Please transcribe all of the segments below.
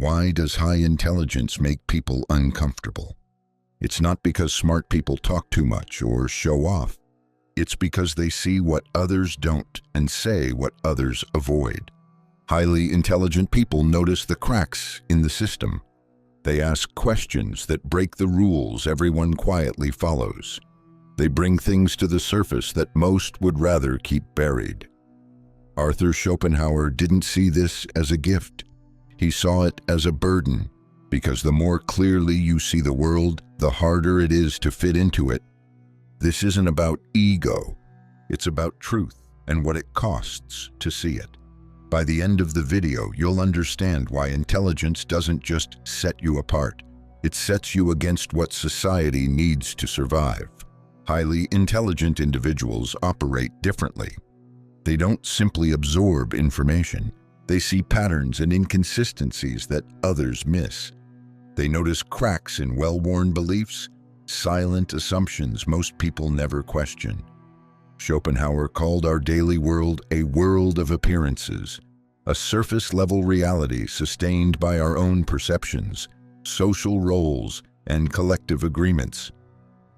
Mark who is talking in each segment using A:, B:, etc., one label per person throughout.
A: Why does high intelligence make people uncomfortable? It's not because smart people talk too much or show off. It's because they see what others don't and say what others avoid. Highly intelligent people notice the cracks in the system. They ask questions that break the rules everyone quietly follows. They bring things to the surface that most would rather keep buried. Arthur Schopenhauer didn't see this as a gift. He saw it as a burden, because the more clearly you see the world, the harder it is to fit into it. This isn't about ego. It's about truth and what it costs to see it. By the end of the video, you'll understand why intelligence doesn't just set you apart. It sets you against what society needs to survive. Highly intelligent individuals operate differently. They don't simply absorb information. They see patterns and inconsistencies that others miss. They notice cracks in well-worn beliefs, silent assumptions most people never question. Schopenhauer called our daily world a world of appearances, a surface-level reality sustained by our own perceptions, social roles, and collective agreements.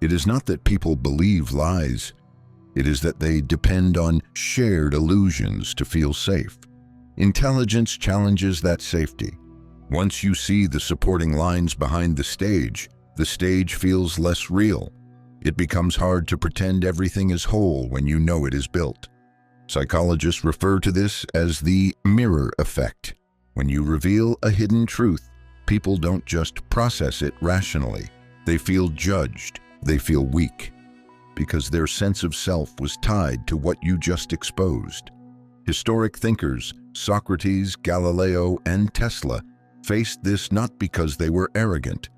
A: It is not that people believe lies. It is that they depend on shared illusions to feel safe. Intelligence challenges that safety. Once you see the supporting lines behind the stage feels less real. It becomes hard to pretend everything is whole when you know it is built. Psychologists refer to this as the mirror effect. When you reveal a hidden truth, people don't just process it rationally. They feel judged. They feel weak, because their sense of self was tied to what you just exposed. Historic thinkers, Socrates, Galileo, and Tesla, faced this not because they were arrogant,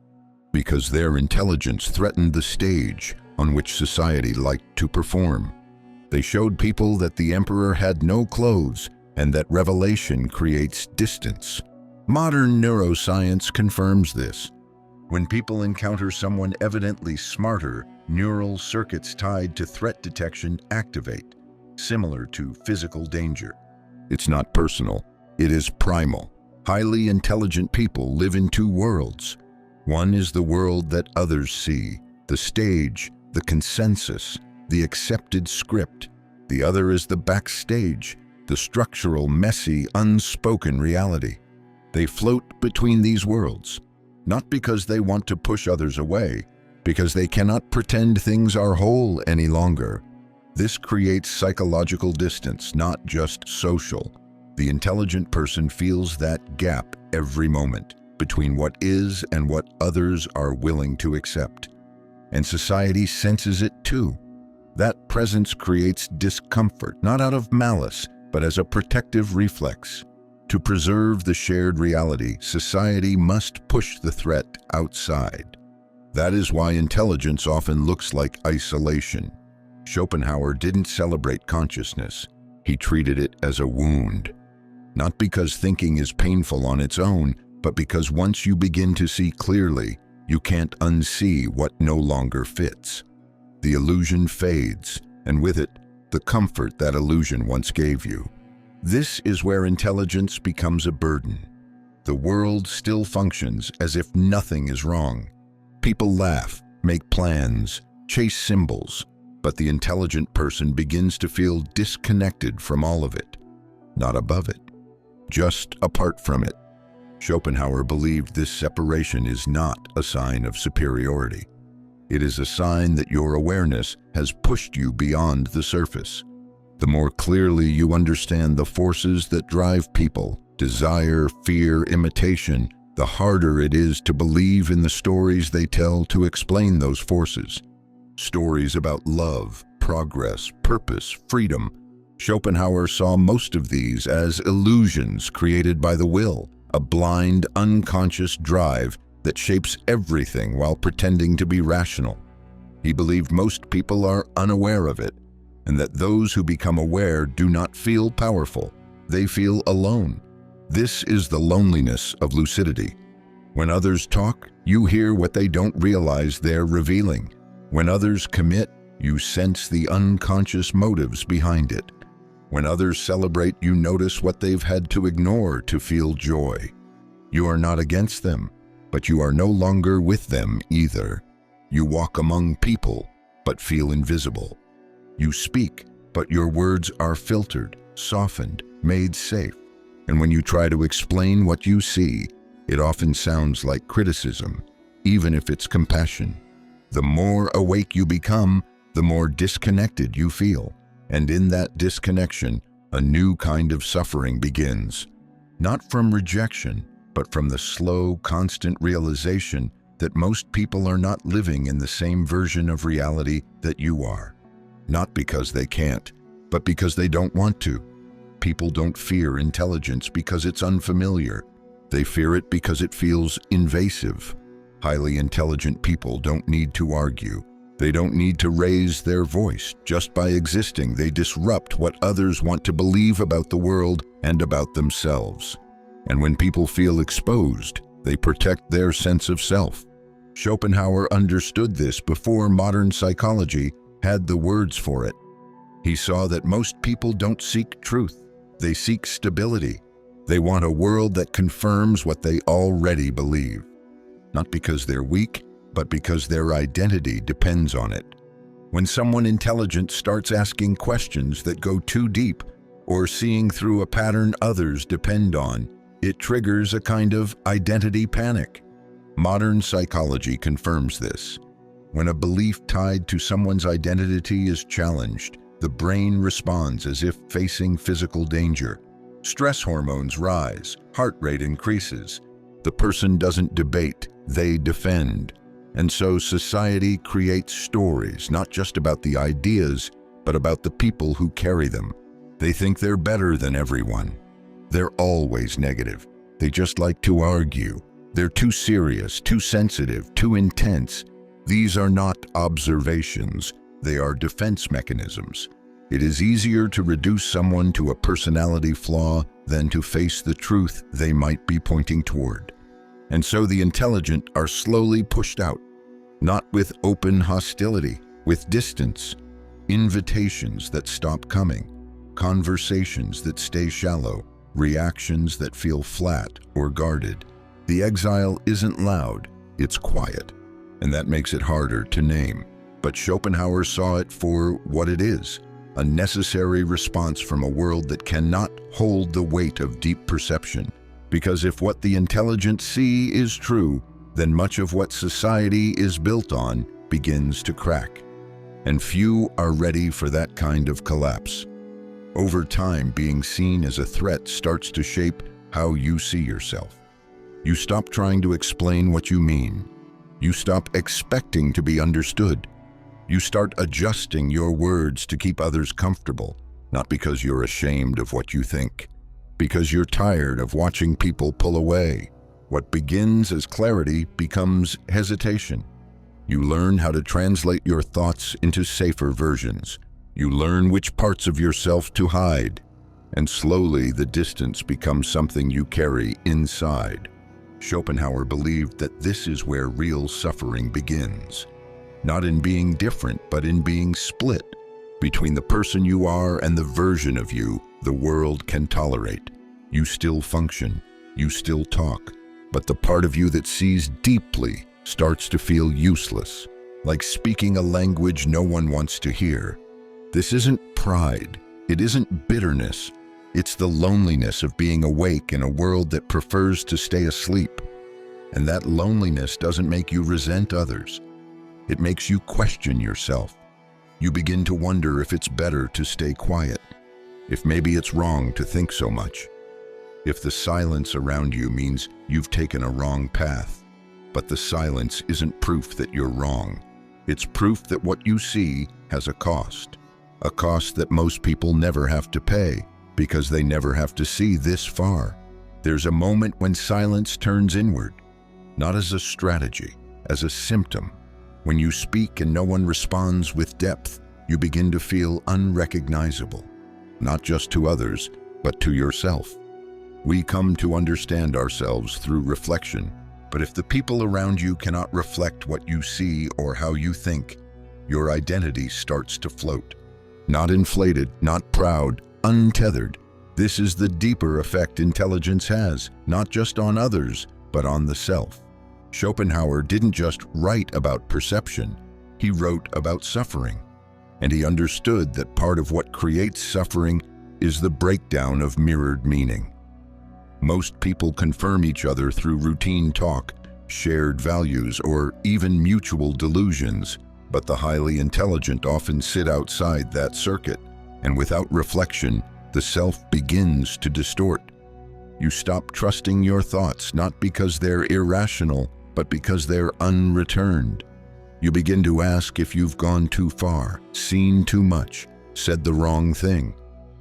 A: because their intelligence threatened the stage on which society liked to perform. They showed people that the emperor had no clothes and that revelation creates distance. Modern neuroscience confirms this. When people encounter someone evidently smarter, neural circuits tied to threat detection activate, similar to physical danger. It's not personal, it is primal. Highly intelligent people live in two worlds. One is the world that others see, the stage, the consensus, the accepted script. The other is the backstage, the structural, messy, unspoken reality. They float between these worlds, not because they want to push others away, because they cannot pretend things are whole any longer. This creates psychological distance, not just social. The intelligent person feels that gap every moment between what is and what others are willing to accept. And society senses it too. That presence creates discomfort, not out of malice, but as a protective reflex. To preserve the shared reality, society must push the threat outside. That is why intelligence often looks like isolation. Schopenhauer didn't celebrate consciousness. He treated it as a wound. Not because thinking is painful on its own, but because once you begin to see clearly, you can't unsee what no longer fits. The illusion fades, and with it, the comfort that illusion once gave you. This is where intelligence becomes a burden. The world still functions as if nothing is wrong. People laugh, make plans, chase symbols, but the intelligent person begins to feel disconnected from all of it. Not above it, just apart from it. Schopenhauer believed this separation is not a sign of superiority. It is a sign that your awareness has pushed you beyond the surface. The more clearly you understand the forces that drive people, desire, fear, imitation, the harder it is to believe in the stories they tell to explain those forces. Stories about love, progress, purpose, freedom. Schopenhauer saw most of these as illusions created by the will, a blind, unconscious drive that shapes everything while pretending to be rational. He believed most people are unaware of it, and that those who become aware do not feel powerful. They feel alone. This is the loneliness of lucidity. When others talk, you hear what they don't realize they're revealing. When others commit, you sense the unconscious motives behind it. When others celebrate, you notice what they've had to ignore to feel joy. You are not against them, but you are no longer with them either. You walk among people, but feel invisible. You speak, but your words are filtered, softened, made safe. And when you try to explain what you see, it often sounds like criticism, even if it's compassion. The more awake you become, the more disconnected you feel. And in that disconnection, a new kind of suffering begins. Not from rejection, but from the slow, constant realization that most people are not living in the same version of reality that you are. Not because they can't, but because they don't want to. People don't fear intelligence because it's unfamiliar. They fear it because it feels invasive. Highly intelligent people don't need to argue. They don't need to raise their voice. Just by existing, they disrupt what others want to believe about the world and about themselves. And when people feel exposed, they protect their sense of self. Schopenhauer understood this before modern psychology had the words for it. He saw that most people don't seek truth. They seek stability. They want a world that confirms what they already believe. Not because they're weak, but because their identity depends on it. When someone intelligent starts asking questions that go too deep or seeing through a pattern others depend on, it triggers a kind of identity panic. Modern psychology confirms this. When a belief tied to someone's identity is challenged, the brain responds as if facing physical danger. Stress hormones rise, heart rate increases. The person doesn't debate, they defend. And so society creates stories, not just about the ideas, but about the people who carry them. They think they're better than everyone. They're always negative. They just like to argue. They're too serious, too sensitive, too intense. These are not observations. They are defense mechanisms. It is easier to reduce someone to a personality flaw than to face the truth they might be pointing toward. And so the intelligent are slowly pushed out, not with open hostility, with distance, invitations that stop coming, conversations that stay shallow, reactions that feel flat or guarded. The exile isn't loud, it's quiet, and that makes it harder to name. But Schopenhauer saw it for what it is, a necessary response from a world that cannot hold the weight of deep perception. Because if what the intelligent see is true, then much of what society is built on begins to crack. And few are ready for that kind of collapse. Over time, being seen as a threat starts to shape how you see yourself. You stop trying to explain what you mean. You stop expecting to be understood. You start adjusting your words to keep others comfortable, not because you're ashamed of what you think, because you're tired of watching people pull away. What begins as clarity becomes hesitation. You learn how to translate your thoughts into safer versions. You learn which parts of yourself to hide. And slowly the distance becomes something you carry inside. Schopenhauer believed that this is where real suffering begins. Not in being different, but in being split between the person you are and the version of you the world can tolerate. You still function, you still talk, but the part of you that sees deeply starts to feel useless, like speaking a language no one wants to hear. This isn't pride, it isn't bitterness, it's the loneliness of being awake in a world that prefers to stay asleep. And that loneliness doesn't make you resent others. It makes you question yourself. You begin to wonder if it's better to stay quiet, if maybe it's wrong to think so much, if the silence around you means you've taken a wrong path. But the silence isn't proof that you're wrong. It's proof that what you see has a cost that most people never have to pay because they never have to see this far. There's a moment when silence turns inward, not as a strategy, as a symptom. When you speak and no one responds with depth, you begin to feel unrecognizable, not just to others, but to yourself. We come to understand ourselves through reflection, but if the people around you cannot reflect what you see or how you think, your identity starts to float. Not inflated, not proud, untethered. This is the deeper effect intelligence has, not just on others, but on the self. Schopenhauer didn't just write about perception, he wrote about suffering. And he understood that part of what creates suffering is the breakdown of mirrored meaning. Most people confirm each other through routine talk, shared values, or even mutual delusions, but the highly intelligent often sit outside that circuit, and without reflection, the self begins to distort. You stop trusting your thoughts, not because they're irrational, but because they're unreturned. You begin to ask if you've gone too far, seen too much, said the wrong thing.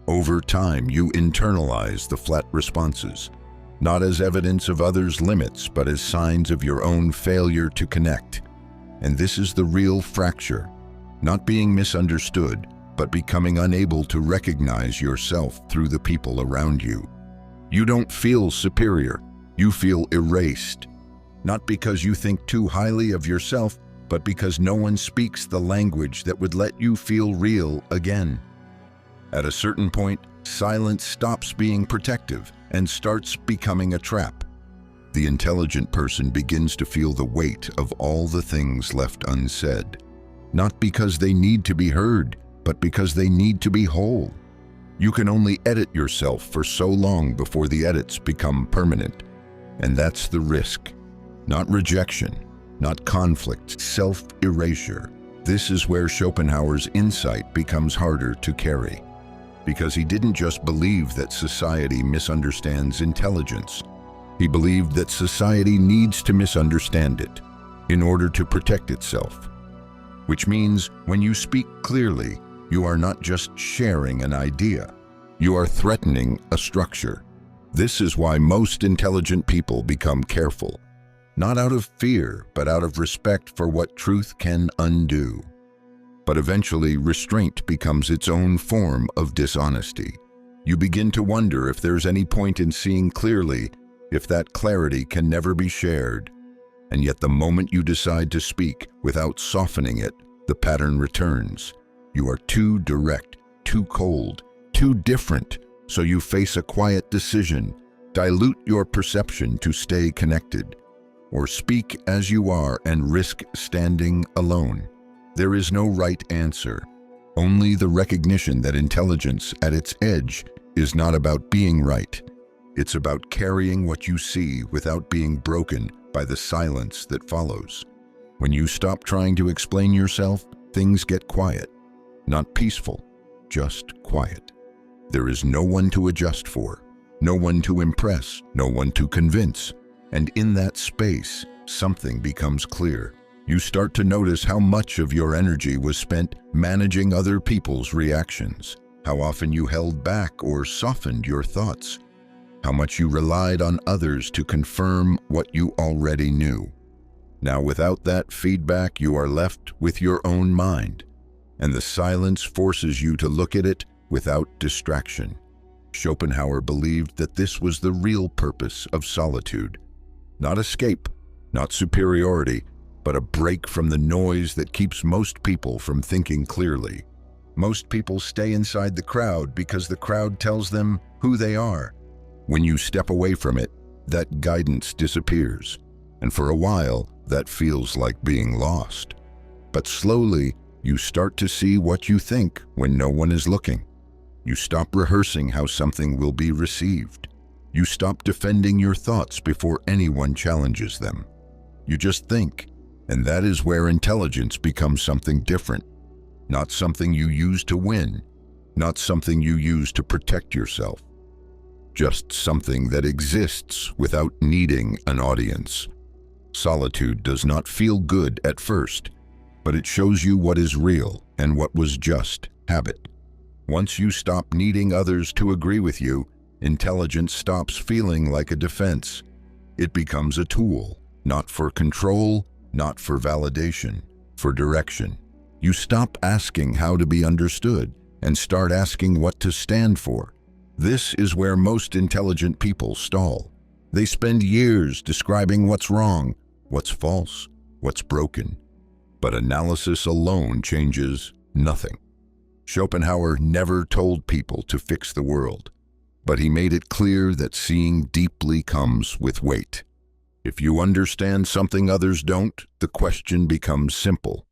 A: Over time, you internalize the flat responses, not as evidence of others' limits, but as signs of your own failure to connect. And this is the real fracture, not being misunderstood, but becoming unable to recognize yourself through the people around you. You don't feel superior, you feel erased, not because you think too highly of yourself, but because no one speaks the language that would let you feel real again. At a certain point, silence stops being protective and starts becoming a trap. The intelligent person begins to feel the weight of all the things left unsaid, not because they need to be heard, but because they need to be whole. You can only edit yourself for so long before the edits become permanent. And that's the risk. Not rejection, not conflict, self-erasure. This is where Schopenhauer's insight becomes harder to carry. Because he didn't just believe that society misunderstands intelligence. He believed that society needs to misunderstand it in order to protect itself. Which means when you speak clearly, you are not just sharing an idea, you are threatening a structure. This is why most intelligent people become careful, not out of fear, but out of respect for what truth can undo. But eventually, restraint becomes its own form of dishonesty. You begin to wonder if there's any point in seeing clearly, if that clarity can never be shared. And yet the moment you decide to speak without softening it, the pattern returns. You are too direct, too cold, too different, so you face a quiet decision. Dilute your perception to stay connected, or speak as you are and risk standing alone. There is no right answer, only the recognition that intelligence at its edge is not about being right. It's about carrying what you see without being broken by the silence that follows. When you stop trying to explain yourself, things get quiet. Not peaceful, just quiet. There is no one to adjust for, no one to impress, no one to convince. And in that space, something becomes clear. You start to notice how much of your energy was spent managing other people's reactions, how often you held back or softened your thoughts, how much you relied on others to confirm what you already knew. Now, without that feedback, you are left with your own mind, and the silence forces you to look at it without distraction. Schopenhauer believed that this was the real purpose of solitude. Not escape, not superiority, but a break from the noise that keeps most people from thinking clearly. Most people stay inside the crowd because the crowd tells them who they are. When you step away from it, that guidance disappears, and for a while, that feels like being lost. But slowly, you start to see what you think when no one is looking. You stop rehearsing how something will be received. You stop defending your thoughts before anyone challenges them. You just think, and that is where intelligence becomes something different. Not something you use to win, not something you use to protect yourself. Just something that exists without needing an audience. Solitude does not feel good at first, but it shows you what is real and what was just habit. Once you stop needing others to agree with you, intelligence stops feeling like a defense. It becomes a tool, not for control, not for validation, for direction. You stop asking how to be understood and start asking what to stand for. This is where most intelligent people stall. They spend years describing what's wrong, what's false, what's broken. But analysis alone changes nothing. Schopenhauer never told people to fix the world. but he made it clear that seeing deeply comes with weight. If you understand something others don't, the question becomes simple.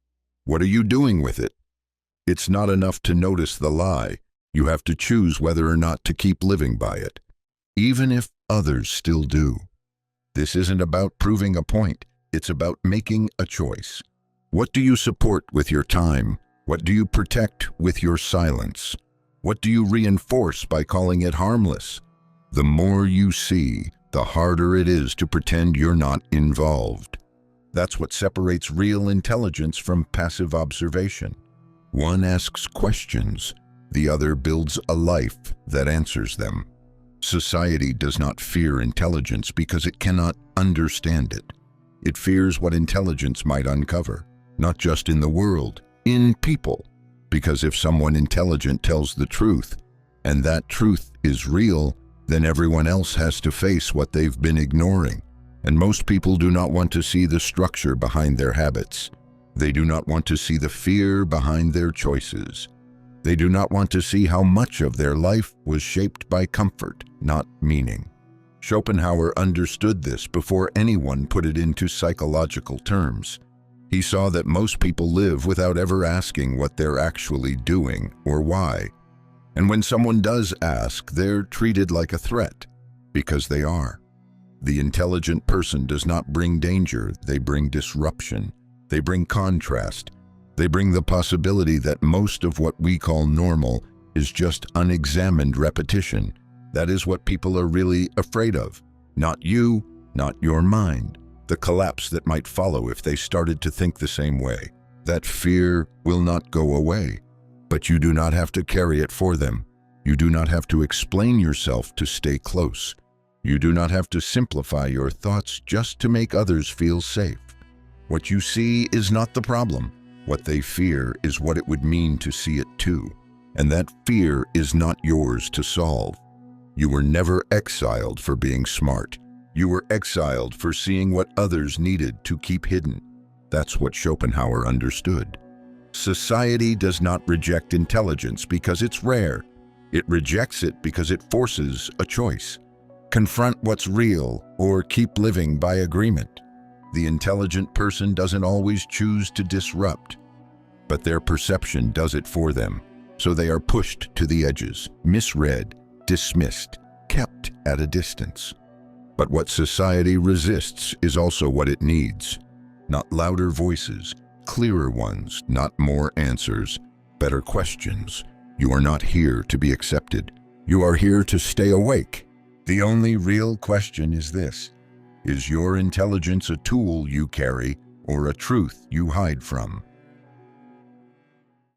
A: What are you doing with it? It's not enough to notice the lie. You have to choose whether or not to keep living by it, even if others still do. This isn't about proving a point. It's about making a choice. What do you support with your time? What do you protect with your silence? What do you reinforce by calling it harmless? The more you see, the harder it is to pretend you're not involved. That's what separates real intelligence from passive observation. One asks questions, the other builds a life that answers them. Society does not fear intelligence because it cannot understand it. It fears what intelligence might uncover, not just in the world, in people. Because if someone intelligent tells the truth, and that truth is real, then everyone else has to face what they've been ignoring. And most people do not want to see the structure behind their habits. They do not want to see the fear behind their choices. They do not want to see how much of their life was shaped by comfort, not meaning. Schopenhauer understood this before anyone put it into psychological terms. He saw that most people live without ever asking what they're actually doing or why. And when someone does ask, they're treated like a threat, because they are. The intelligent person does not bring danger, they bring disruption. They bring contrast. They bring the possibility that most of what we call normal is just unexamined repetition. That is what people are really afraid of. Not you, not your mind. The collapse that might follow if they started to think the same way. That fear will not go away. But you do not have to carry it for them. You do not have to explain yourself to stay close. You do not have to simplify your thoughts just to make others feel safe. What you see is not the problem. What they fear is what it would mean to see it too. And that fear is not yours to solve. You were never exiled for being smart. You were exiled for seeing what others needed to keep hidden. That's what Schopenhauer understood. Society does not reject intelligence because it's rare. It rejects it because it forces a choice. Confront what's real or keep living by agreement. The intelligent person doesn't always choose to disrupt, but their perception does it for them. So they are pushed to the edges, misread, dismissed, kept at a distance. But what society resists is also what it needs. Not louder voices, clearer ones, not more answers, better questions. You are not here to be accepted. You are here to stay awake. The only real question is this: is your intelligence a tool you carry or a truth you hide from?